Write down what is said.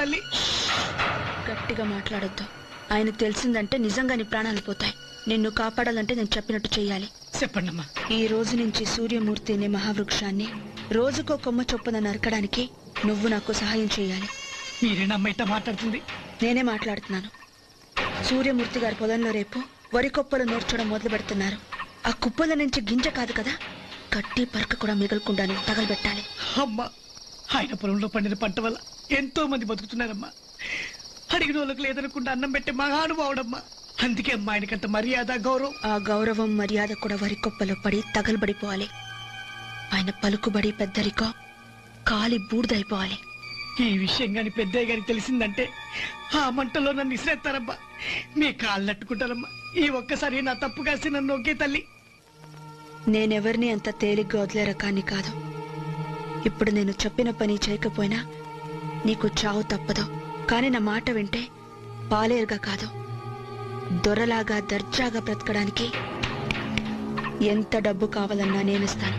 తల్లి. గట్టిగా మాట్లాడొద్దు. ఆయనకు తెలిసిందంటే నిజంగా నీ ప్రాణాలు పోతాయి. నిన్ను కాపాడాలంటే నేను చెప్పినట్టు చెయ్యాలి. చెప్పండమ్మా. ఈ రోజు నుంచి సూర్యమూర్తి అనే మహావృక్షాన్ని రోజుకో కొమ్మ చొప్పున నరకడానికి నువ్వు నాకు సహాయం చేయాలి. మీరేనమ్మా ఇట్లా మాట్లాడుతుంది? నేనే మాట్లాడుతున్నాను. సూర్యమూర్తి గారి పొలంలో రేపు వరి కుప్పలు నూర్చడం మొదలు పెడుతున్నారు. ఆ కుప్పల నుంచి గింజ కాదు కదా, గట్టి పరక కూడా మిగలకుండా నువ్వు తగలబెట్టాలి. అమ్మా, ఆయన పొలంలో పండిన పంట వల్ల ఎంతో మంది బతుకుతున్నారమ్మా. అడిగిన వాళ్ళకి లేదనకుండా అన్నం పెట్టే మహానుభావుడమ్మా. అందుకే అమ్మా ఆయనకంత మర్యాద, గౌరవం. ఆ గౌరవం మర్యాద కూడా వరి కుప్పలో పడి తగలబడిపోవాలి. ఆయన పలుకుబడి పెద్దరికో కాలి బూడిదైపోవాలి. ఈ విషయం గాని పెద్దయ్య గారికి తెలిసిందంటే ఆ మంటలో నన్ను ఇసిరేస్తారమ్మా. మీ కాళ్ళు నట్టుకుంటారమ్మా. ఈ ఒక్కసారి నా తప్పు కాసి నన్ను ఒకే తల్లి. నేనెవరిని అంత తేలిగ్గా వదిలే రకాన్ని కాదు. ఇప్పుడు నేను చెప్పిన పని చేయకపోయినా నీకు చావు తప్పదు. కానీ నా మాట వింటే పాలేరుగా కాదు, దొరలాగా దర్జాగా బ్రతకడానికి ఎంత డబ్బు కావాలన్నా నేనిస్తాను.